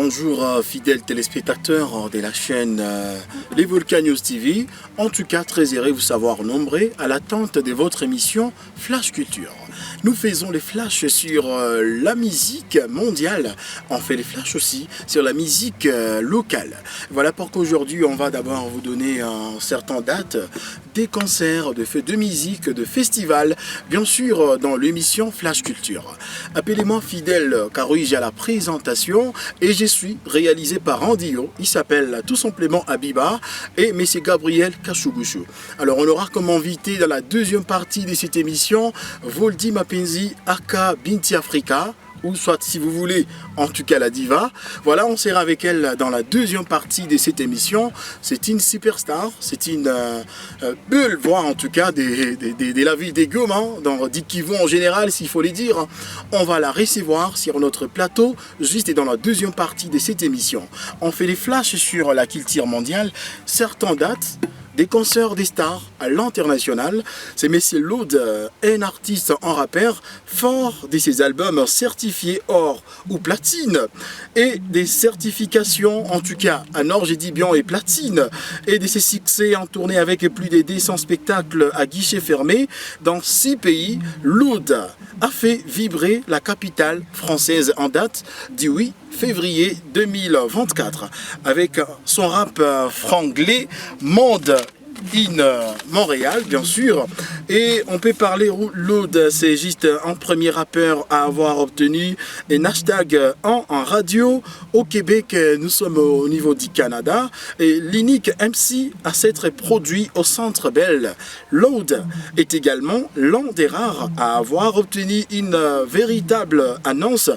bonjour fidèles téléspectateurs de la chaîne Les Volcan News TV. En tout cas, très heureux vous savoir nombreux à l'attente de votre émission Flash Culture. Nous faisons les flashs sur la musique mondiale. On fait les flashs aussi sur la musique locale. Voilà pourquoi aujourd'hui on va d'abord vous donner certaines dates des concerts, de feux de musique, de festivals, bien sûr dans l'émission Flash Culture. Appelez-moi fidèle car oui j'ai la présentation et je suis réalisé par Randio. Il s'appelle tout simplement Abiba et M. Gabriel Kachugushu. Alors on aura comme invité dans la deuxième partie de cette émission Voldi Mapenzi aka Binti Africa, ou soit si vous voulez en tout cas la diva. Voilà, on sera avec elle dans la deuxième partie de cette émission. C'est une superstar, c'est une belle voix en tout cas de la ville des Gomans, dans Dikivu en général s'il faut les dire. On va la recevoir sur notre plateau juste dans la deuxième partie de cette émission. On fait les flashs sur la culture mondiale, certaines dates, des concerts des stars à l'international. C'est Monsieur Loud, un artiste en rappeur, fort de ses albums certifiés or ou platine, et des certifications, en tout cas en or, j'ai dit bien, et platine, et de ses succès en tournée avec plus de 200 spectacles à guichet fermé dans 6 pays. Loud a fait vibrer la capitale française en date du 8 février 2024 avec son rap franglais Monde in Montréal bien sûr, et on peut parler Loud, c'est juste un premier rappeur à avoir obtenu un hashtag en radio au Québec. Nous sommes au niveau du Canada et l'unique MC à s'être produit au Centre Bell. Loud est également l'un des rares à avoir obtenu une véritable annonce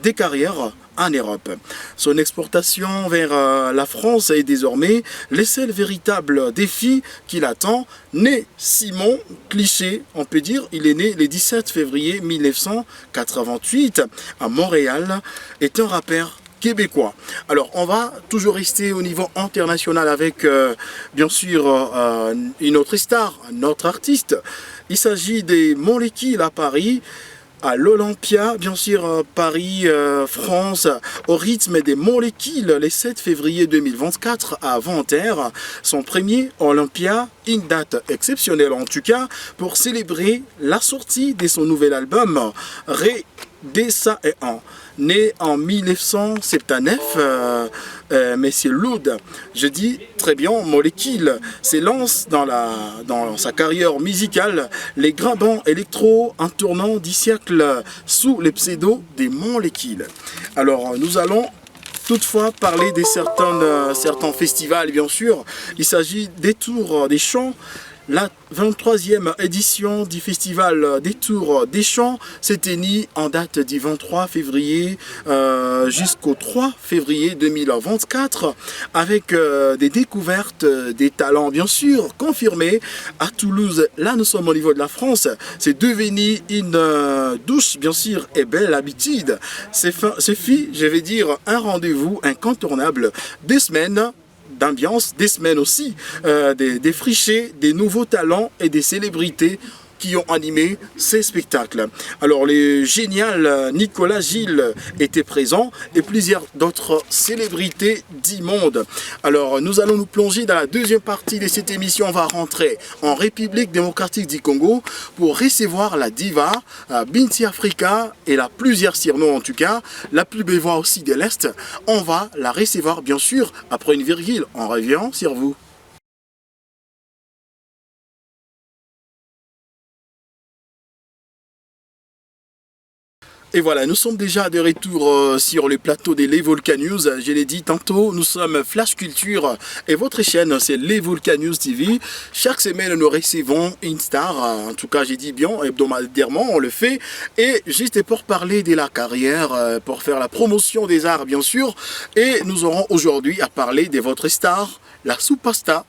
des carrières en Europe. Son exportation vers la France est désormais le seul véritable défi qui l'attend. Né Simon Cliché, on peut dire, il est né le 17 février 1988 à Montréal, est un rappeur québécois. Alors on va toujours rester au niveau international avec bien sûr une autre star, un autre artiste. Il s'agit des Molécules à Paris, à l'Olympia, bien sûr, Paris, France, au rythme des Molécules, le 7 février 2024 à Nanterre. Son premier Olympia, une date exceptionnelle en tout cas, pour célébrer la sortie de son nouvel album, Ré Dessa et un. Né en 1979, Monsieur Loud, je dis très bien, Molécule s'élance dans sa carrière musicale, les grands bancs électro en tournant du siècle sous les pseudos des Molécules. Alors nous allons toutefois parler de certains festivals bien sûr. Il s'agit des Tours des Champs. La 23e édition du festival des Tours des Champs s'est tenue en date du 23 février jusqu'au 3 février 2024 avec des découvertes, des talents bien sûr confirmés. À Toulouse, là nous sommes au niveau de la France, c'est devenu une douce bien sûr et belle habitude. Ce fut, je vais dire, un rendez-vous incontournable des semaines d'ambiance, des semaines aussi, des frichés, des nouveaux talents et des célébrités qui ont animé ces spectacles. Alors le génial Nicolas Gilles était présent et plusieurs d'autres célébrités du monde. Alors nous allons nous plonger dans la deuxième partie de cette émission. On va rentrer en République démocratique du Congo pour recevoir la diva Binti Africa et la plusieurs surnoms en tout cas, la plus belle voix aussi de l'Est. On va la recevoir bien sûr après une virgule. On revient sur vous. Et voilà, nous sommes déjà de retour sur le plateau des Les Volcan News. Je l'ai dit tantôt, nous sommes Flash Culture et votre chaîne c'est Les Volcan News TV. Chaque semaine nous recevons une star, en tout cas j'ai dit bien, hebdomadairement on le fait. Et juste pour parler de la carrière, pour faire la promotion des arts bien sûr. Et nous aurons aujourd'hui à parler de votre star, la superstar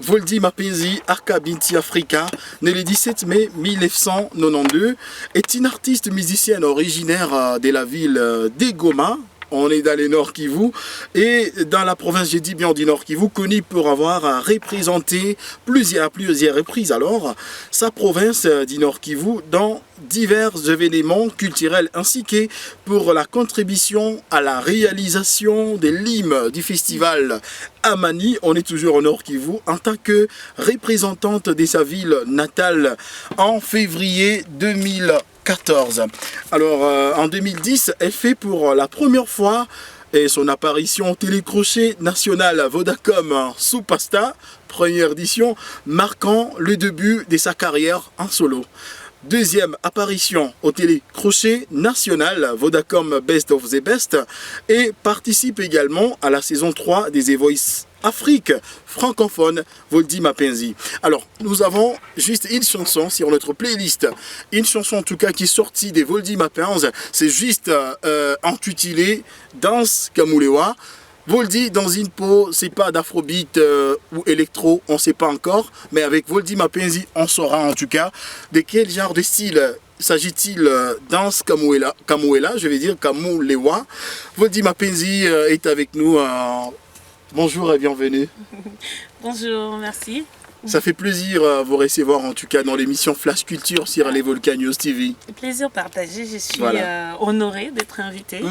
Voldi Mapenzi aka Binti Africa, née le 17 mai 1992, est une artiste musicienne originaire de la ville d'Egoma, On est dans les Nord Kivu. Et dans la province, j'ai dit bien du Nord Kivu, connu pour avoir représenté plusieurs reprises alors sa province du Nord Kivu dans divers événements culturels ainsi que pour la contribution à la réalisation des l'hymne du festival Amani. On est toujours au Nord Kivu en tant que représentante de sa ville natale en février 2014. Alors en 2010, elle fait pour la première fois son apparition au télécrochet national Vodacom Superstar, première édition, marquant le début de sa carrière en solo. Deuxième apparition au télécrochet national Vodacom Best of the Best et participe également à la saison 3 des The Voice Afrique francophone Voldy Mapenzi. Alors nous avons juste une chanson sur notre playlist, une chanson en tout cas qui est sortie des Voldy Mapenzi, c'est juste intitulé Danse Kamulewa. Voldy dans une peau, c'est pas d'afrobeat ou électro, on ne sait pas encore, mais avec Voldy Mapenzi, on saura en tout cas de quel genre de style s'agit-il. Danse Kamuela, je vais dire Kamulewa. Voldy Mapenzi est avec nous. Bonjour et bienvenue. Bonjour, merci. Ça fait plaisir vous recevoir en tout cas dans l'émission Flash Culture sur les Volcanios TV. Plaisir partagé, je suis voilà. Honorée d'être invitée.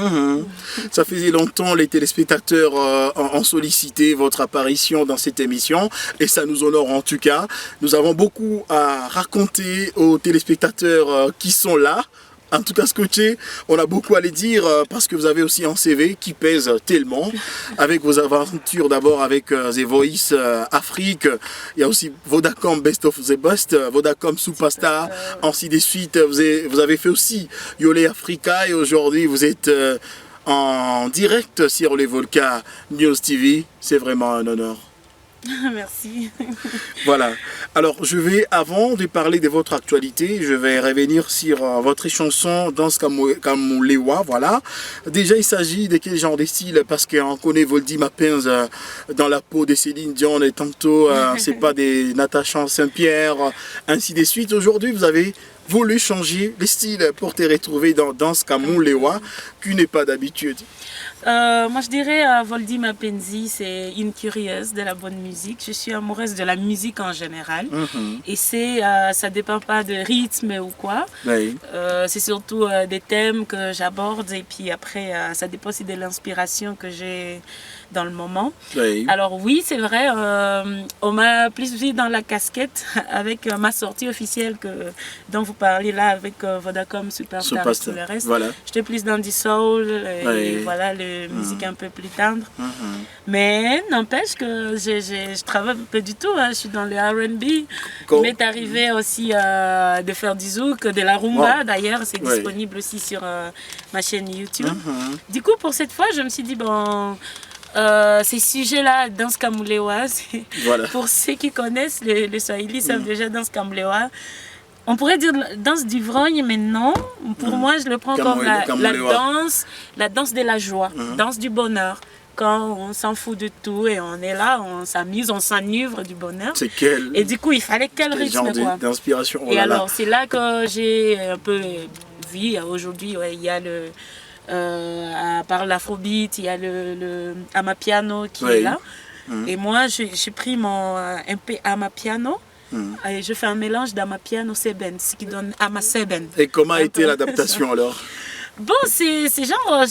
Ça faisait longtemps, les téléspectateurs ont sollicité votre apparition dans cette émission et ça nous honore en tout cas. Nous avons beaucoup à raconter aux téléspectateurs qui sont là. En tout cas, scotché, on a beaucoup à les dire parce que vous avez aussi un CV qui pèse tellement. Avec vos aventures d'abord avec The Voice Afrique, il y a aussi Vodacom Best of the Best, Vodacom Superstar, ainsi de suite. Vous avez fait aussi Yole Africa et aujourd'hui vous êtes en direct sur les Volca News TV. C'est vraiment un honneur. Merci. Voilà. Alors, je vais, avant de parler de votre actualité, je vais revenir sur votre chanson Danse Kamulewa. Voilà. Déjà, il s'agit de quel genre de style? Parce qu'on connaît Voldy Mapenzi dans la peau de Céline Dion et tantôt, c'est pas des Natacha Saint-Pierre, ainsi de suite. Aujourd'hui, vous avez voulu changer le style pour te retrouver dans Danse Kamulewa, qui n'est pas d'habitude. Moi je dirais Voldy Mapenzi, c'est une curieuse de la bonne musique. Je suis amoureuse de la musique en général. Et ça dépend pas de rythme ou quoi. Oui. C'est surtout des thèmes que j'aborde et puis après ça dépend aussi de l'inspiration que j'ai dans le moment. Oui. Alors oui, c'est vrai, on m'a plus vu dans la casquette avec ma sortie officielle dont vous parlez là avec Vodacom Superstar et tout le reste. Voilà. J'étais plus dans du soul et voilà, musique un peu plus tendre. Mais n'empêche que je travaille pas du tout, hein. Je suis dans le R&B. Il m'est arrivé aussi de faire du zouk, de la rumba. D'ailleurs, c'est disponible aussi sur ma chaîne YouTube. Du coup, pour cette fois, je me suis dit, bon... ces sujets-là, Danse Kamulewa, voilà. Pour ceux qui connaissent le Swahili, savent déjà Danse Kamulewa. On pourrait dire danse d'ivrogne, mais non. Pour moi, je le prends comme la danse de la joie, danse du bonheur. Quand on s'en fout de tout et on est là, on s'amuse, on s'enivre du bonheur. C'est quel... Et du coup, il fallait quel rythme d'inspiration. Et alors, c'est là que j'ai un peu vu. Aujourd'hui, il y a le... à part l'afrobeat, il y a le Amapiano qui est là. Et moi, j'ai pris mon MP Amapiano et je fais un mélange d'Amapiano Seben, ce qui donne Amaseben. Et comment a été l'adaptation alors? Bon, c'est genre,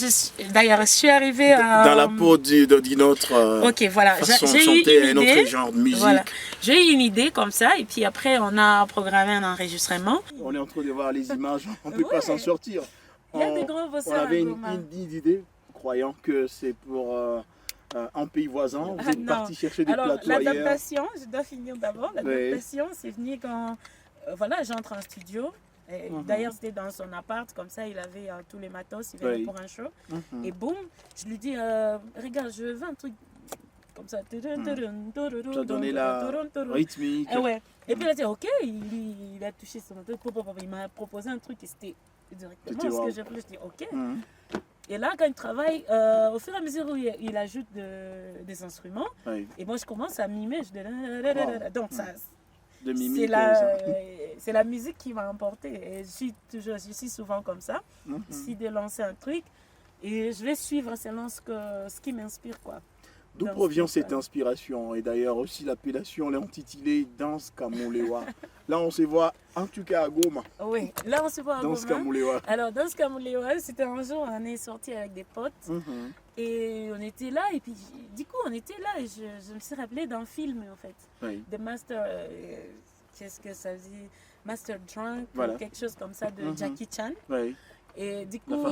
d'ailleurs, je suis arrivée à... Dans la peau d'une autre ok, voilà. façon de chanter, un autre genre de musique. Voilà. J'ai eu une idée comme ça, et puis après, on a programmé un enregistrement. On est en train de voir les images, on ne peut pas s'en sortir. Il y a des grands on avait une idée, croyant que c'est pour un pays voisin. Vous êtes parti chercher des plateaux ailleurs. L'adaptation, je dois finir d'abord. L'adaptation, c'est venu quand voilà, j'entre en studio. D'ailleurs, c'était dans son appart, comme ça, il avait tous les matos, il venait pour un show. Et boum, je lui dis, regarde, je veux un truc comme ça. Tu as donné la rythmique. Ouais. Et puis il a dit, ok, il a touché son truc, il m'a proposé un truc et c'était directement ce que j'ai voulu. Je dis, ok. Et là, quand il travaille, au fur et à mesure où il ajoute des instruments, et moi je commence à mimer, donc ça... C'est la musique qui m'a emporté et je suis souvent comme ça. Si de lancer un truc, Et je vais suivre selon ce qui m'inspire, quoi. D'où provient cette inspiration? Et d'ailleurs aussi l'appellation, l'intitulé Danse Kamulewa. Là on se voit en tout cas à Goma. Oui, là on se voit à Goma. Danse Kamulewa. Alors Danse Kamulewa, c'était un jour, on est sorti avec des potes. Et on était là, et puis du coup on était là, et je me suis rappelé d'un film en fait. Oui. De Master, qu'est-ce que ça dit? Master Drunk, voilà. Ou quelque chose comme ça de Jackie Chan. Oui. Et du coup,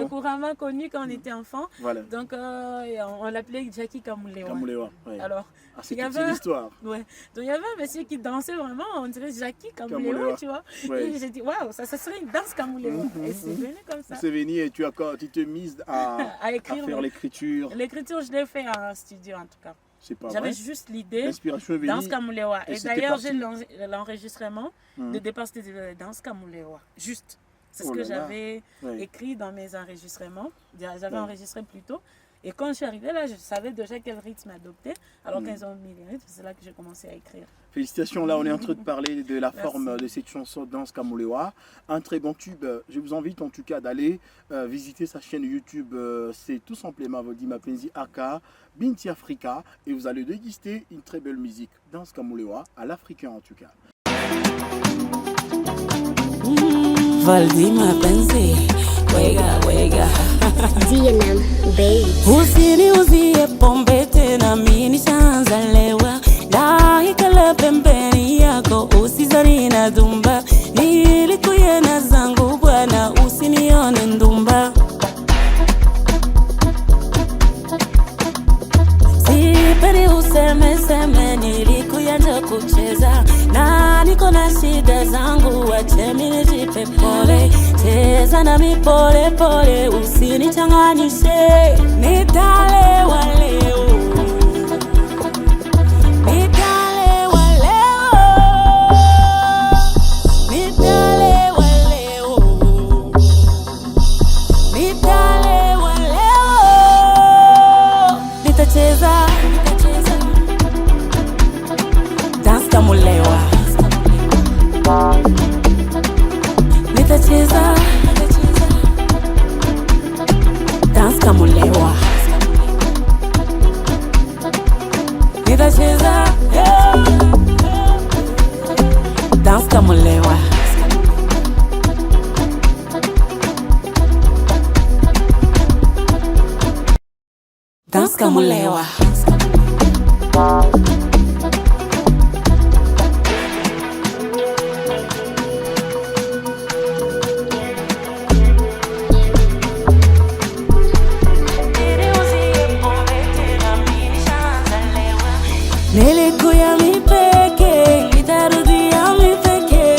couramment connu quand on était enfant. Voilà. Donc, on l'appelait Jackie Kamulewa. Kamulewa, oui. Alors, c'est toute une histoire. Ouais. Donc, il y avait un monsieur qui dansait vraiment, on dirait Jackie Kamulewa, tu vois. Ouais. Et j'ai dit, waouh, ça serait une danse Kamulewa. Et c'est venu comme ça. C'est venu et tu t'es mise à faire l'écriture. L'écriture, je l'ai fait en studio en tout cas. J'avais juste l'idée, l'inspiration danse Kamulewa. Et d'ailleurs, j'ai l'enregistrement de départ, c'était danse Kamulewa. Juste. C'est ce que j'avais écrit dans mes enregistrements. J'avais enregistré plus tôt. Et quand je suis arrivée là, je savais déjà quel rythme adopter. Alors qu'ils ont mis les rythmes, c'est là que j'ai commencé à écrire. Félicitations, là on est en train de parler de la forme de cette chanson Danse Kamulewa. Un très bon tube. Je vous invite en tout cas d'aller visiter sa chaîne YouTube. C'est tout simplement Vodima Penzi Aka, Binti Africa. Et vous allez déguster une très belle musique. Danse Kamulewa à l'africain en tout cas. Vodima Penzi, wega wega. DNM baby. Usiniuzie pombe tena, mimi nishaanzalewa. Daikala pembeni yako usizani na dhumba. Nilikuyena zangu bwana, usinione ndumba. Sipeni useme nilikuyanja kucheza. Na niko na shida zangu, wache mimi nijipe pole. Cheza na mi pole pole, usinichanganyishe. Nitalewa leo, nitalewa leo, nitalewa leo, nitalewa leo. Nitacheza Danse Kamulewa. Nitacheza Danse Kamulewa. Nitacheza Danse Kamulewa. Danse Kamulewa. Nilikuya mipeke, nitarudia mipeke.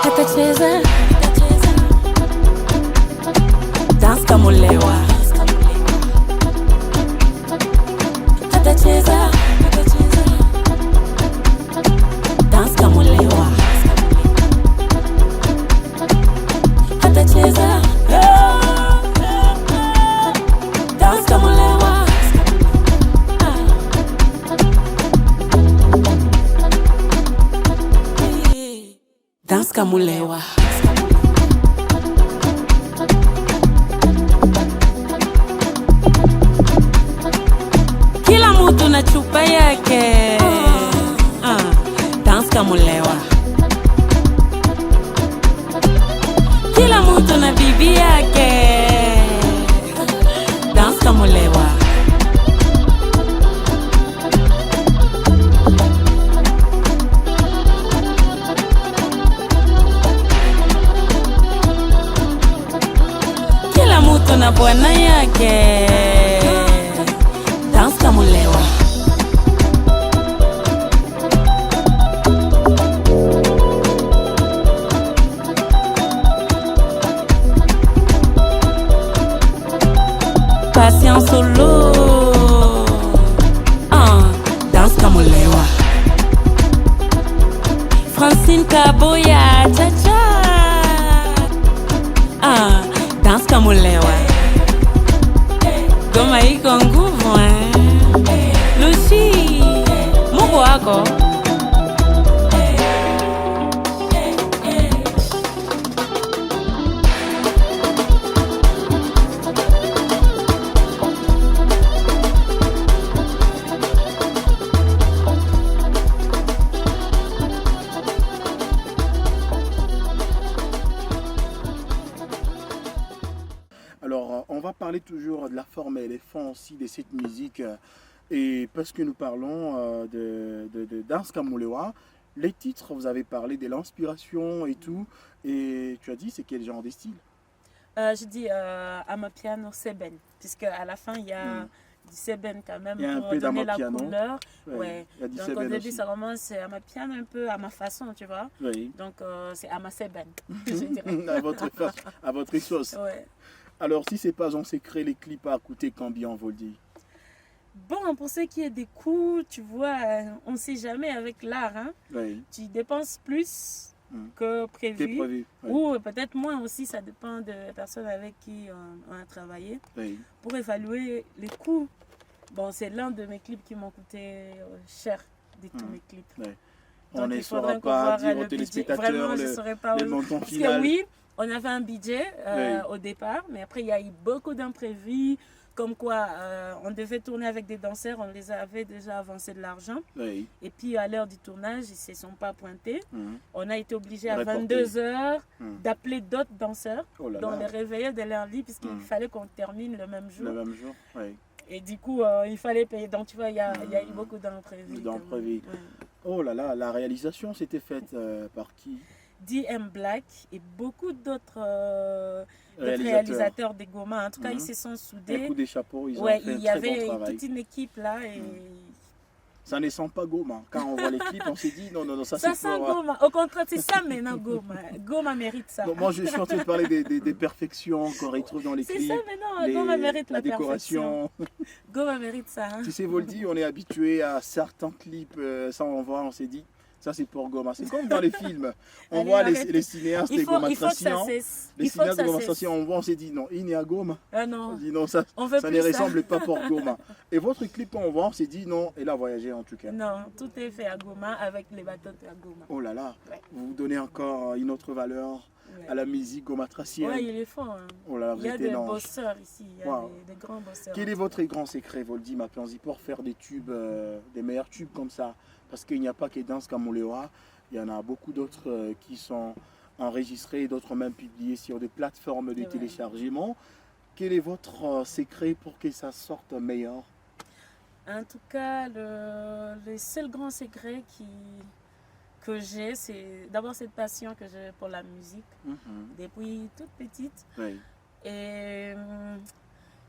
Atacheza Danse Kamulewa. Atacheza Danse Kamulewa. Atacheza Danse Kamulewa. Danse Kamulewa. Kila mtu na chupa yake. Danse Kamulewa. Kila mtu na bibi yake. Danse Kamulewa. Kila mtu na bwana yake. Danse Kamulewa. Patient solo. Danse Kamulewa. Francine Kaboya, cha cha. Danse Kamulewa. d'accord. Alors, on va parler toujours de la forme et les fonds aussi de cette musique. Et parce que nous parlons de danse Kamulewa, les titres, vous avez parlé de l'inspiration et tout. Et tu as dit, c'est quel genre de style? Je dis Amapiano Seben, puisque à la fin, il y a du Seben quand même Il y a un pour peu donner la d'Amapiano. couleur. Ouais, Ouais. il y a du Donc Seben au début, aussi. ça commence Amapiano un peu à ma façon, tu vois. Oui, Donc c'est Ama Seben, je dirais. à votre sauce. Ouais. Alors, si c'est pas un secret, les clips à coûter combien, on vous le dit? Bon, pour ce qui est des coûts, tu vois, on ne sait jamais avec l'art. Hein. Oui, Tu dépenses plus que c'est prévu. prévu. Oui. Ou peut-être moins aussi, ça dépend des personnes avec qui on a travaillé. Oui. Pour évaluer les coûts, bon, c'est l'un de mes clips qui m'ont coûté cher de tous mes clips. Oui. Donc, On ne il saura faudrait pas voir dire le aux budget. téléspectateurs Vraiment, je ne saurais pas. le montant Parce final. que oui, on avait un budget Oui. au départ, mais après, il y a eu beaucoup d'imprévus. Comme quoi, on devait tourner avec des danseurs, on les avait déjà avancé de l'argent. Oui. Et puis, à l'heure du tournage, ils ne se sont pas pointés. Mhm. On a été obligé à Reporter. 22h Mhm. d'appeler d'autres danseurs, Oh là dont là. les réveiller de leur lit, puisqu'il Mhm. fallait qu'on termine le même jour. Le même jour. Oui. Et du coup, il fallait payer. Donc, tu vois, il y a eu beaucoup d'imprévus. D'imprévus. Ouais. Oh là là, la réalisation s'était faite par qui? DM Black et beaucoup d'autres Réalisateurs. réalisateurs des Goma. En tout cas, Mhm. ils se sont Un soudés. coup des chapeaux, ils ont Ouais, fait il un y très avait bon travail. toute une équipe là. Et... Ça ne sent pas Goma. Quand on voit les clips, on s'est dit non, ça Ça c'est sent pour. Goma. Au contraire, c'est ça maintenant Goma. Goma mérite ça. Non, moi je suis en train de parler des perfections qu'on retrouve dans les C'est clips. ça maintenant, Goma mérite la perfection. décoration. Goma mérite ça. Hein. Tu sais, Voldy, on est habitué à certains clips, ça on voit, on s'est dit, ça c'est pour Goma. C'est comme dans les films. On Allez, voit arrête. les cinéastes, les Il faut que ça Gomatraciens. cesse. Les Il faut que cinéastes de ça Goma cesse. Traciens, on voit, on s'est dit non, il n'est à Goma. Ah On non, dit non, ça on veut ne plus ça. ressemble pas pour Goma. Et votre clip, on voit, on s'est dit non, elle a voyagé en tout cas. Non, tout est fait à Goma avec les bateaux à Goma. Oh là là, Ouais. vous donnez encore une autre valeur Ouais. à la musique gomatracienne. Ouais, il est fort. Hein. Oh là là, vous Il y a êtes des énorme. bosseurs ici, il y a Wow. des grands bosseurs. Quel est votre grand secret, Voldy Mapenzi, pour faire des tubes, des meilleurs tubes comme ça? Parce qu'il n'y a pas que Danse Kamulewa, il y en a beaucoup d'autres qui sont enregistrés, d'autres même publiés sur des plateformes de Ouais. téléchargement. Quel est votre secret pour que ça sorte meilleur? En tout cas, le seul grand secret que j'ai, c'est d'abord cette passion que j'ai pour la musique Mhm. depuis toute petite. Oui. Et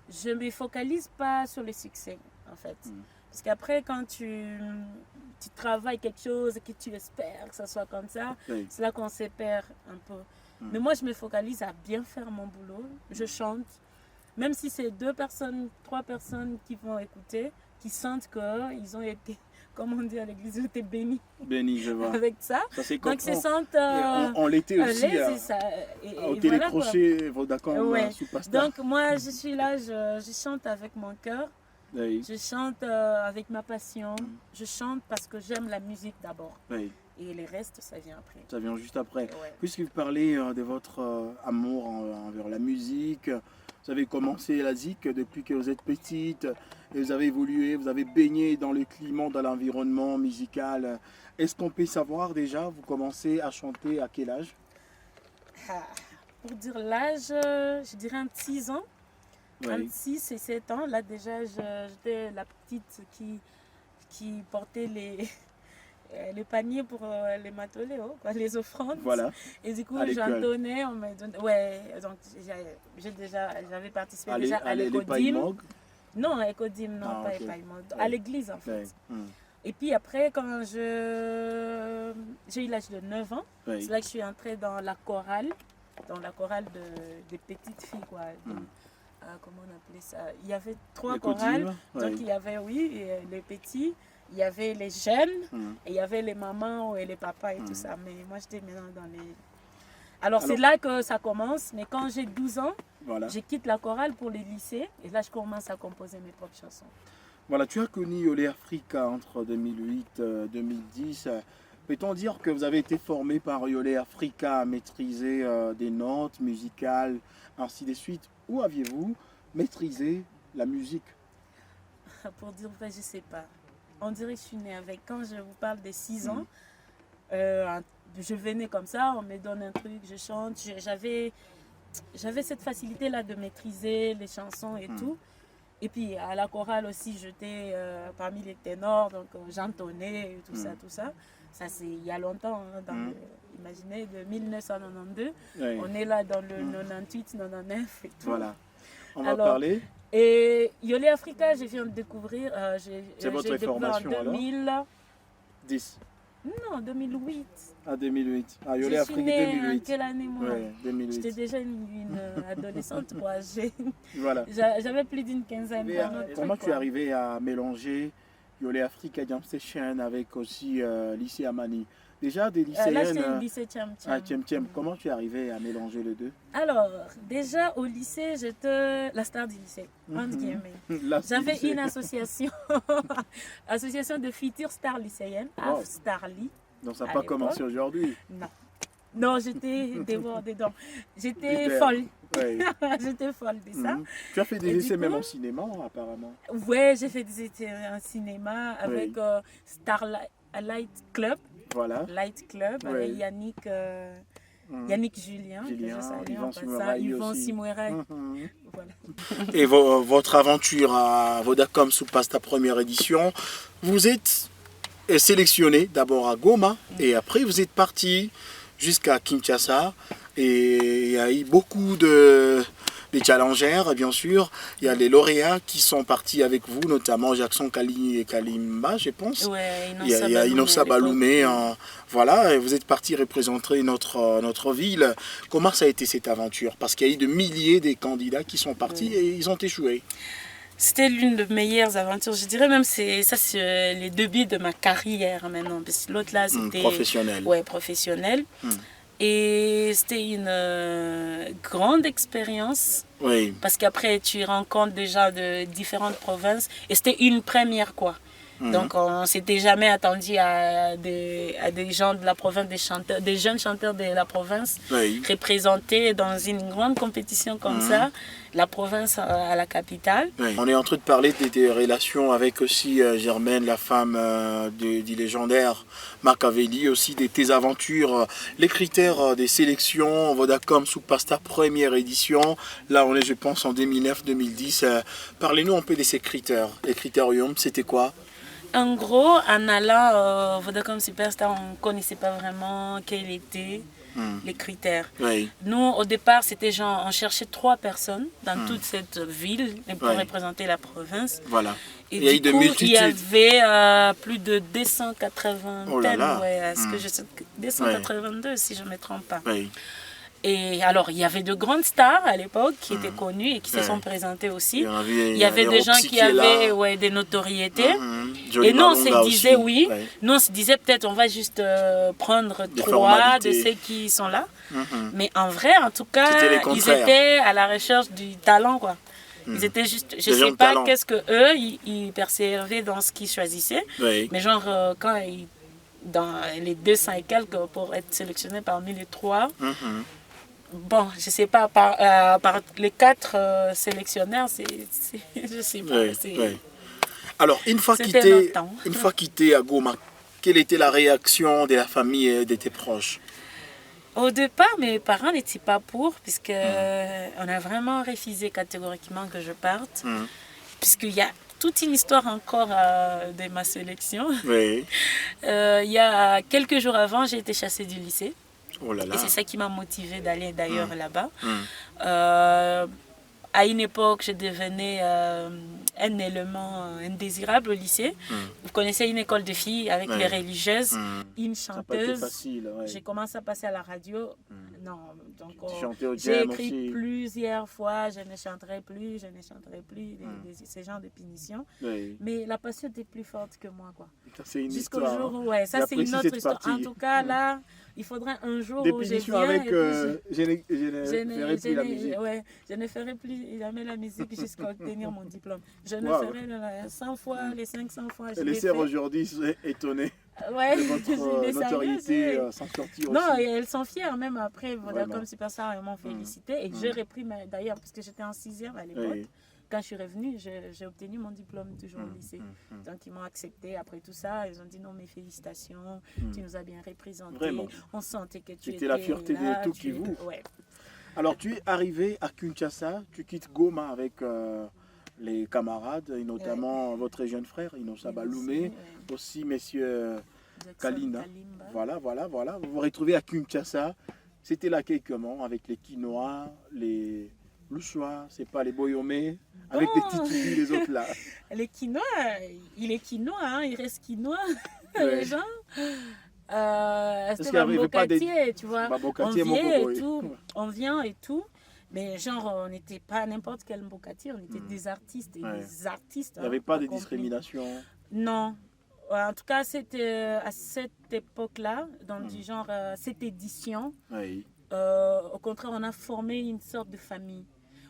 je ne me focalise pas sur le succès, en fait. Mm. Parce qu'après, quand tu travailles quelque chose et que tu espères que ça soit comme ça, Oui. c'est là qu'on se perd un peu. Mm. Mais moi, je me focalise à bien faire mon boulot. Je chante. Même si c'est 2 personnes, 3 personnes qui vont écouter, qui sentent qu'ils ont été, comme on dit à l'église, ils ont été bénis Béni, je vois. avec ça. Ça c'est Donc, comme ils se sentent on l'était aussi l'aise et ça. au Et voilà, quoi. télécrochet, Vodacom, Ouais. Superstar. Donc, moi, je suis là, je chante avec mon cœur. Oui. Je chante avec ma passion. Je chante parce que j'aime la musique d'abord. Oui. Et le reste, ça vient après. Ça vient juste après. Ouais. Puisque vous parlez de votre amour envers la musique, vous avez commencé la zik depuis que vous êtes petite, et vous avez évolué, vous avez baigné dans le climat, dans l'environnement musical. Est-ce qu'on peut savoir déjà, vous commencez à chanter à quel âge? Ah, pour dire l'âge, je dirais un 6 ans. Entre 6 et 7 ans. Là, déjà, j'étais la petite qui portait les paniers pour les matelots, quoi, les offrandes. Voilà. Et du coup, À l'école. j'entonnais, on me donnait... Ouais, donc j'avais participé déjà à les l'écodime. paillemog. Non, écodime, non, Ah, pas ok. épaillement. Ouais. À l'église, en fait. Ouais. Et puis après, quand j'ai eu l'âge de 9 ans, Ouais. c'est là que je suis entrée dans la chorale des petites filles, quoi. Comment on appelait ça? Il y avait 3 Les chorales. codines, Donc ouais. il y avait, oui, les petits, il y avait les jeunes, Mhm. et il y avait les mamans et les papas et tout ça. Mais moi, j'étais maintenant dans les... Alors- Alors c'est là que ça commence, mais quand j'ai 12 ans, Voilà. je quitte la chorale pour le lycée, et là je commence à composer mes propres chansons. Voilà, tu as connu Yolé Africa entre 2008 et 2010. Peut-on dire que vous avez été formé par Yolé Africa à maîtriser des notes musicales, ainsi de suite? Où aviez-vous maîtrisé la musique? Pour dire vrai, je ne sais pas. On dirait que je suis née avec. Quand je vous parle des 6 ans, je venais comme ça, on me donne un truc, je chante. J'avais cette facilité-là de maîtriser les chansons et tout. Et puis à la chorale aussi, j'étais parmi les ténors, donc j'entonnais et tout ça, tout ça. Ça c'est il y a longtemps, hein, imaginez, de 1992. Oui. On est là dans le 98, 99 et tout. Voilà, on va parler. Et Yolé Africa, je viens de découvrir, c'est votre formation en 2010. 10. Non, 2008. Ah, 2008. Ah, Yolé Africa 2008. Quelle année moi? Ouais, 2008. J'étais déjà une adolescente, quoi. Voilà. J'avais plus d'une quinzaine d'années. Comment tu es arrivé à mélanger Yolé Africa Jam Session avec aussi lycée Amani? Déjà des lycéennes. Là, c'est le lycée Tcham Tcham. Ah, Tcham Tcham. Comment tu es arrivé à mélanger les deux? Alors, déjà au lycée, j'étais la star du lycée. J'avais une association, association de futures stars lycéennes, Starly. Donc ça n'a pas commencé aujourd'hui? Non. Non, j'étais débordée. J'étais folle. Oui. J'étais folle de ça. Tu as fait des essais même en cinéma, apparemment? Oui, j'ai fait des essais en cinéma avec Starlight Club. Voilà. Light Club avec Yannick Julien, Yvon Simoueraï. Voilà. Et votre aventure à Vodacom sous Pasta première édition, vous êtes sélectionné d'abord à Goma et après vous êtes parti jusqu'à Kinshasa et il y a eu beaucoup de challengers, bien sûr. Il y a les lauréats qui sont partis avec vous, notamment Jackson Kali et Kalimba, je pense. Ouais, il y a Inosa Baloumé. Voilà, et vous êtes partis représenter notre ville. Comment ça a été cette aventure? Parce qu'il y a eu de milliers de candidats qui sont partis et ils ont échoué. C'était l'une des meilleures aventures. Je dirais même c'est les débuts de ma carrière maintenant. Parce que l'autre là, c'était... professionnel. Ouais, professionnel. Et c'était une grande expérience. Oui. Parce qu'après, tu rencontres des gens de différentes provinces. Et c'était une première, quoi. Donc, on ne s'était jamais attendu à des gens de la province, des jeunes chanteurs de la province, représentés dans une grande compétition comme ça, la province à la capitale. Oui. On est en train de parler des relations avec aussi Germaine, la femme du légendaire Machiavelli, aussi de tes aventures, les critères des sélections, Vodacom sous Pasta première édition. Là, on est, je pense, en 2009-2010. Parlez-nous un peu de ces critères. Les critériums, c'était quoi? En gros, en allant Vodacom Superstar, on ne connaissait pas vraiment quels étaient les critères. Oui. Nous, au départ, c'était genre, on cherchait 3 personnes dans toute cette ville pour représenter la province. Voilà. Et du coup, il y avait plus de 280 282 si je ne me trompe pas. Oui. Et alors, il y avait de grandes stars à l'époque qui étaient connues et qui se sont présentées aussi. Il y avait des gens qui avaient des notoriétés. Et nous, on se disait, nous, on se disait peut-être on va juste prendre 3 de ceux qui sont là. Mais en vrai, en tout cas, ils étaient à la recherche du talent, quoi. Ils étaient juste, je ne sais pas qu'est-ce qu'eux, ils persévéraient dans ce qu'ils choisissaient. Mais genre, quand dans les 200 et quelques pour être sélectionnés parmi les 3, bon, je ne sais pas, par les 4 sélectionnaires, je ne sais pas. Alors, une fois quitté à Goma, quelle était la réaction de la famille et de tes proches? Au départ, mes parents n'étaient pas pour, puisque on a vraiment refusé catégoriquement que je parte, puisqu'il y a toute une histoire encore de ma sélection. Oui. Il y a quelques jours avant, j'ai été chassée du lycée. Oh là là. Et c'est ça qui m'a motivée d'aller d'ailleurs là-bas. À une époque, je devenais un élément indésirable au lycée. Vous connaissez une école de filles avec les religieuses, une chanteuse. J'ai commencé à passer à la radio. Non, donc j'ai écrit plusieurs fois, je ne chanterai plus, ces genres de punitions. Mais la passion était plus forte que moi, quoi. Jusqu'au jour où, ça c'est une autre histoire. En tout cas, là, il faudrait un jour où je viens avec, je ne ferai plus la musique. Je ne ferai plus jamais la musique jusqu'à obtenir mon diplôme. Je le ferai 100 fois, les 500 fois. Et les sœurs aujourd'hui sont étonnées de votre notoriété sans sortir aussi. Non, et elles sont fières, même après, comme Superstar, elles m'ont félicité. Et j'ai repris, d'ailleurs, parce que j'étais en 6e à l'époque. Quand je suis revenue, j'ai obtenu mon diplôme toujours au lycée. Donc, ils m'ont accepté. Après tout ça, ils ont dit non, mais félicitations, tu nous as bien représenté. Vraiment. On sentait que tu étais C'était la fierté de tout qui vous. Ouais. Alors, tu es arrivé à Kinshasa, tu quittes Goma avec les camarades, et notamment votre jeune frère, Innocent Baloumé, aussi messieurs Kalinda. Voilà. Vous vous retrouvez à Kinshasa. C'était l'accueil comment? Avec les Quinois, les Louchois, c'est pas les Boyomé, avec les Titoubi, les autres là. Les Quinois, il est Quinois, hein, il reste Quinois, les gens. C'était Bambokatier, tu vois. On vient et tout. Mais genre, on n'était pas n'importe quel Mbokatier, on était des artistes et des artistes. Il n'y avait pas de discrimination? Non. En tout cas, c'était à cette époque-là, dans du genre, cette édition. Au contraire, on a formé une sorte de famille.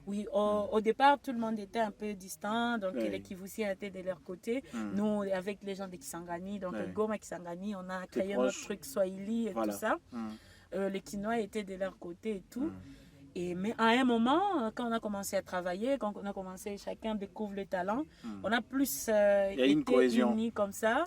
Oui, au départ, tout le monde était un peu distant, donc les Kivussiens étaient de leur côté. Nous, avec les gens de Kisangani, donc Goma Kisangani, on a créé notre truc Swahili et tout ça. Les Quinois étaient de leur côté et tout. Mais à un moment, quand on a commencé à travailler, quand on a commencé, chacun découvre le talent, on a plus été unis comme ça.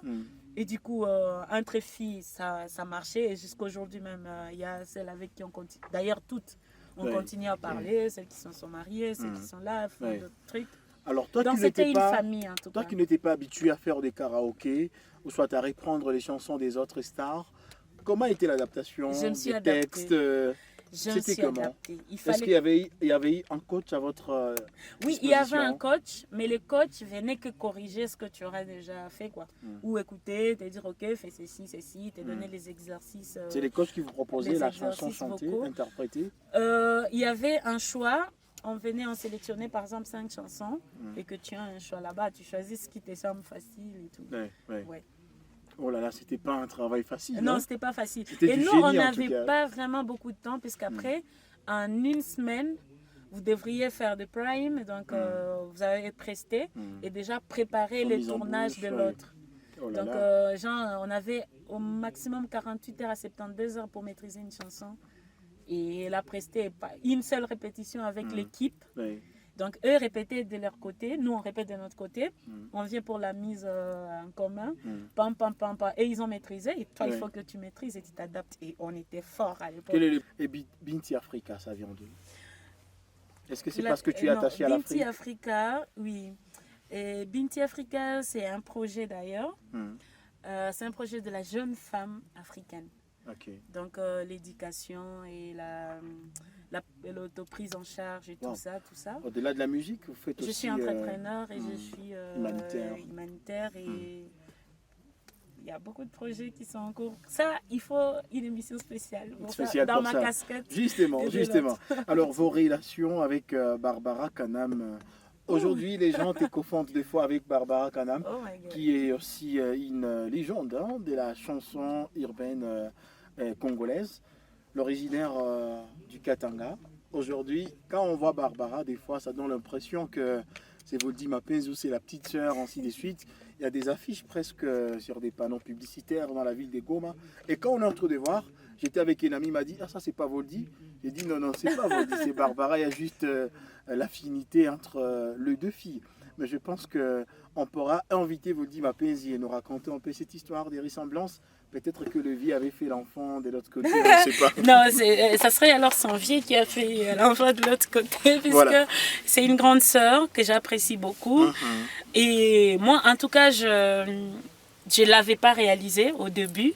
Et du coup, entre filles, ça marchait. Et jusqu'aujourd'hui même, il y a celles avec qui on continue. D'ailleurs, toutes, on continue à parler. Celles qui sont mariées, celles qui sont là, font d'autres trucs. Alors, toi, donc, c'était une famille, en tout cas. Toi qui n'étais pas habitué à faire des karaokés, ou soit à reprendre les chansons des autres stars, comment était l'adaptation des textes? C'était comment? Est-ce qu'il y avait un coach à votre Oui, il y avait un coach, mais le coach venait que corriger ce que tu aurais déjà fait, quoi. Ou écouter, te dire, ok, fais ceci, te donner les exercices. C'est les coachs qui vous proposaient la chanson chantée, interprétée? Il y avait un choix. On sélectionnait par exemple 5 chansons et que tu as un choix là-bas. Tu choisis ce qui te semble facile et tout. Ouais. Oh là là, c'était pas un travail facile. Non, c'était pas facile. Et nous, on n'avait pas vraiment beaucoup de temps, puisqu'après, en une semaine, vous devriez faire de prime, donc vous avez presté et déjà préparé le tournage de l'autre. Oh donc, genre, on avait au maximum 48 heures à 72 heures pour maîtriser une chanson. Et la presté, une seule répétition avec l'équipe. Donc, eux répétaient de leur côté, nous on répète de notre côté. On vient pour la mise en commun. Pam. Et ils ont maîtrisé. Et toi, il faut que tu maîtrises et tu t'adaptes. Et on était forts à l'époque. Et Binti Africa, ça vient d'où? Est-ce que c'est parce que tu es attaché à l'Afrique? Binti Africa, oui. Et Binti Africa, c'est un projet d'ailleurs. C'est un projet de la jeune femme africaine. Donc, l'éducation et l'autoprise en charge et tout ça. Au-delà de la musique, vous faites aussi... Je suis entrepreneur et je suis humanitaire et il y a beaucoup de projets qui sont en cours. Ça, il faut une émission spéciale dans ma casquette. Justement. Alors, vos relations avec Barbara Kanam. Aujourd'hui, les gens te confondent des fois avec Barbara Kanam, qui est aussi une légende de la chanson urbaine congolaise, l'originaire du Katanga. Aujourd'hui, quand on voit Barbara, des fois, ça donne l'impression que c'est Voldy Mapenzi ou c'est la petite sœur, ainsi de suite. Il y a des affiches presque sur des panneaux publicitaires dans la ville de Goma. Et quand on est en train de voir, j'étais avec un ami, il m'a dit « Ah, ça, c'est pas Voldy ?» J'ai dit « Non, c'est pas Voldy, c'est Barbara. » Il y a juste l'affinité entre les deux filles. Mais je pense qu'on pourra inviter Voldy Mapenzi et nous raconter un peu cette histoire des ressemblances. Peut-être que le vie avait fait l'enfant de l'autre côté, on ne sait pas. Non, ça serait alors son vie qui a fait l'enfant de l'autre côté, puisque c'est une grande sœur que j'apprécie beaucoup. Et moi, en tout cas, je ne l'avais pas réalisé au début.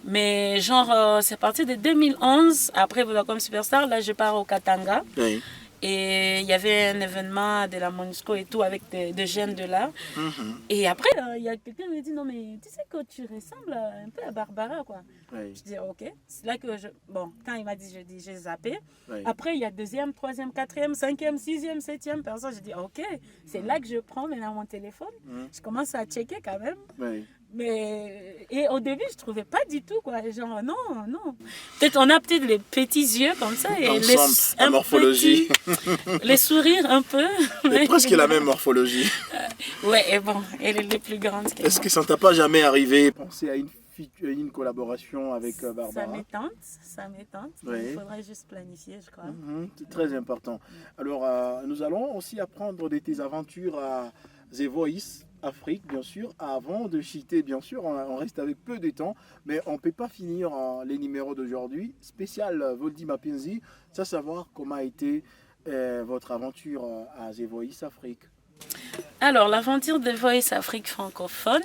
Mais genre, c'est à partir de 2011, après Vodacom Superstar, là, je pars au Katanga. Et il y avait un événement de la MONUSCO et tout avec des jeunes de là. Et après, il y a quelqu'un qui me dit « Non, mais tu sais que tu ressembles un peu à Barbara, quoi. » Je dis « Ok. » C'est là que Bon, quand il m'a dit, j'ai zappé. Après, il y a 2e, 3e, 4e, 5e, 6e, 7e personne. Je dis « Ok. » C'est là que je prends maintenant mon téléphone. Je commence à checker quand même. Mais et au début, je trouvais pas du tout quoi. Genre non. Peut-être on a peut-être les petits yeux comme ça et la morphologie. Les sourires un peu. C'est presque la même morphologie. Ouais, et bon, elle est plus grande. Est-ce que ça ne t'a pas jamais arrivé penser à une collaboration avec Barbara? Ça m'étente. Oui. Il faudrait juste planifier, je crois. C'est très important. Alors, nous allons aussi apprendre de tes aventures à The Voice Afrique, bien sûr. Avant de citer, bien sûr, on reste avec peu de temps, mais on ne peut pas finir les numéros d'aujourd'hui. Spécial Voldy Mapenzi, ça savoir comment a été votre aventure à The Voice Afrique. Alors, l'aventure de Voice Afrique francophone,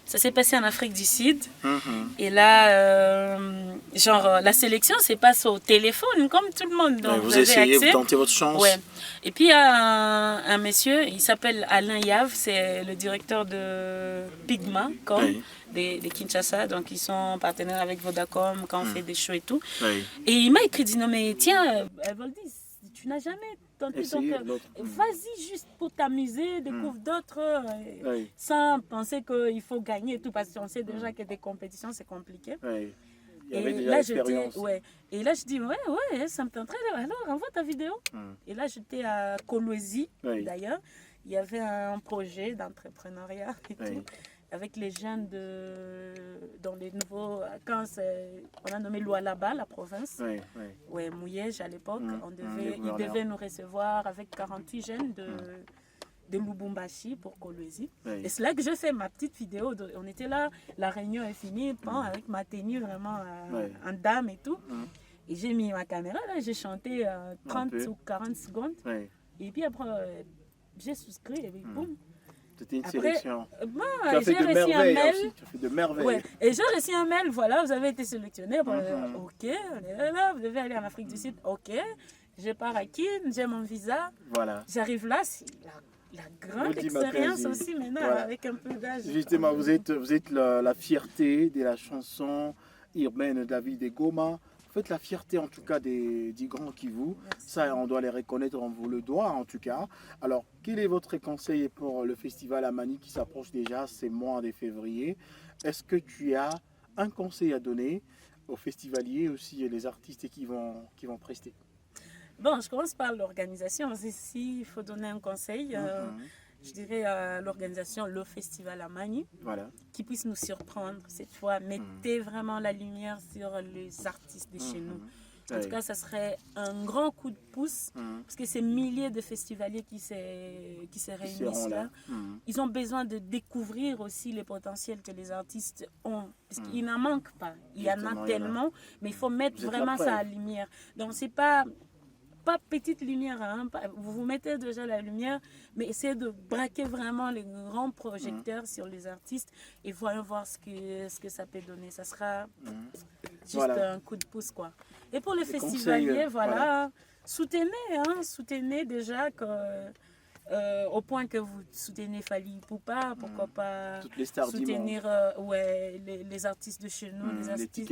ça s'est passé en Afrique du Sud. Et là, la sélection se passe au téléphone, comme tout le monde. Donc, vous essayez, vous tentez votre chance. Ouais. Et puis, il y a un monsieur, il s'appelle Alain Yave, c'est le directeur de Pigma, de Kinshasa. Donc, ils sont partenaires avec Vodacom quand on fait des shows et tout. Et il m'a écrit, dit, non mais tiens, Voldy, tu n'as jamais tenté, donc vas-y juste pour t'amuser, découvre d'autres, sans penser qu'il faut gagner et tout, parce qu'on sait déjà que des compétitions, c'est compliqué. Il y avait déjà l'expérience. Et là, je dis, ouais, ça me tenterait. Alors, envoie ta vidéo. Et là, j'étais à Kolwezi, d'ailleurs. Il y avait un projet d'entrepreneuriat et tout, avec les jeunes dans les nouveaux... Quand on a nommé Lualaba, la province. Mouyège à l'époque. Ils devaient nous recevoir avec 48 jeunes de Lubumbashi pour Kolwezi. Et c'est là que j'ai fait ma petite vidéo. On était là, la réunion est finie, avec ma tenue vraiment en dame et tout. Et j'ai mis ma caméra, là, j'ai chanté 30 ou 40 secondes. Et puis après, j'ai souscrit et puis boum. C'était une sélection. J'ai reçu un mail. Tu as fait de merveilles. Et j'ai reçu un mail, voilà, vous avez été sélectionné. Ok, on est là, vous devez aller en Afrique du Sud. Ok, je pars à Kin, j'ai mon visa. Voilà. J'arrive là, c'est la grande expérience aussi maintenant, avec un peu d'âge. Justement, vous êtes la fierté de la chanson urbaine David et Goma. Vous faites la fierté en tout cas des grands Kivu. Ça, on doit les reconnaître, on vous le doit en tout cas. Alors, quel est votre conseil pour le festival Amani qui s'approche déjà, c'est mois de février? Est-ce que tu as un conseil à donner aux festivaliers aussi et les artistes qui vont prester? Bon, je commence par l'organisation. S'il faut donner un conseil, je dirais à l'organisation, le festival Amani, qui puisse nous surprendre cette fois. Mettez vraiment la lumière sur les artistes de chez nous. En tout cas, ça serait un grand coup de pouce, parce que ces milliers de festivaliers qui se réunissent là, ils ont besoin de découvrir aussi les potentiels que les artistes ont. Parce qu'il n'en manque pas. Il y en a tellement, mais il faut mettre vraiment ça à la lumière. Donc, c'est pas petite lumière, vous mettez déjà la lumière, mais essayez de braquer vraiment les grands projecteurs sur les artistes et voyons voir ce que ça peut donner. Ça sera juste un coup de pouce, quoi. Et pour les festivaliers, soutenez déjà au point que vous soutenez Fally Ipupa, pourquoi pas toutes les stars soutenir les artistes de chez nous, les artistes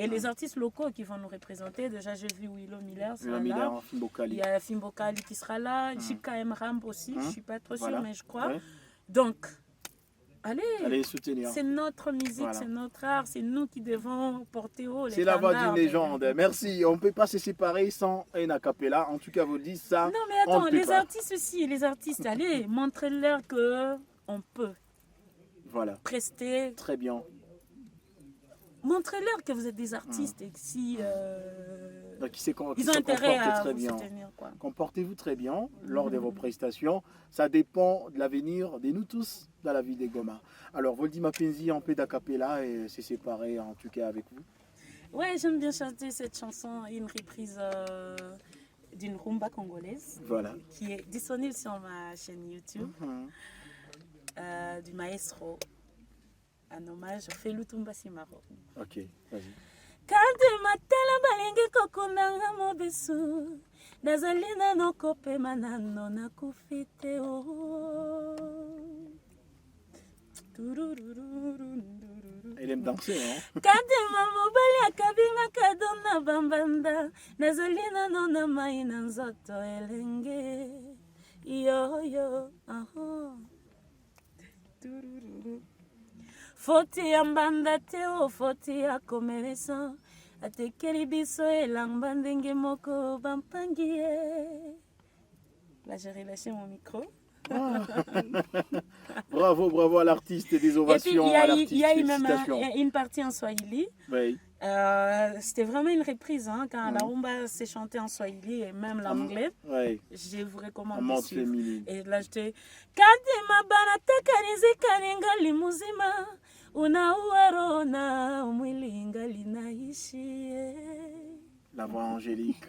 et les artistes locaux qui vont nous représenter. Déjà, j'ai vu Willow Miller sera là. Il y a Fimbokali qui sera là. Chika M. Ramp aussi. Je ne suis pas trop sûre, mais je crois. Donc, allez soutenir. C'est notre musique, c'est notre art. C'est nous qui devons porter haut les standards. C'est la voix d'une légende. Merci. On ne peut pas se séparer sans un a cappella. En tout cas, vous dites ça. Non, mais attends, les artistes aussi. Les artistes, allez, montrez-leur qu'on peut prester. Très bien. Montrez-leur que vous êtes des artistes et que si ils ont intérêt à vous soutenir. Comportez-vous très bien lors de vos prestations. Ça dépend de l'avenir de nous tous dans la vie des Goma. Alors, Voldy Mapenzi en paix d'acapella et c'est séparé en tout cas avec vous. Ouais, j'aime bien chanter cette chanson, une reprise d'une rumba congolaise qui est disponible sur ma chaîne YouTube du maestro. Un hommage au Felutumba Simaro. Ok, vas-y. Kante matela balenge kokunanga mobesu nazalina no kope manano na kufite o. Elle aime danser, hein? Kante mamobali akabinga kadona bambanda nazalina no na mai na nzoto elenge yo yo Foti ya mbanda te o foti ya komeresa. Atekeli biso elamba ndenge moko bampangi ye. Là, j'ai relâché mon micro. Ah. Bravo, bravo à l'artiste et des ovations à l'artiste. Il y a eu même une partie en Swahili. Oui. C'était vraiment une reprise hein, quand la rumba s'est chantée en Swahili et même l'anglais. Oui. Je vous recommande de suivre. Et là j'étais Kadima banata kanizi kaninga limuzima unauarona umwilinga linaishi. La voix angélique.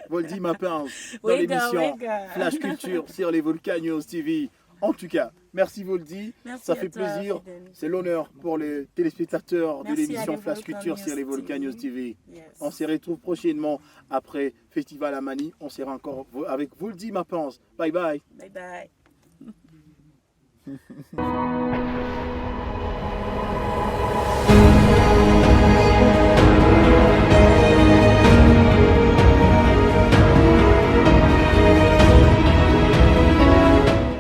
Voldy Mapinz dans l'émission Flash Culture sur les Volcanios TV. En tout cas, merci Voldy, ça fait plaisir. C'est l'honneur pour les téléspectateurs de l'émission Flash Culture sur les Volcanios TV. Yes. On se retrouve prochainement après Festival Amani. On sera encore avec Voldy Mapinz. Bye bye. Bye bye.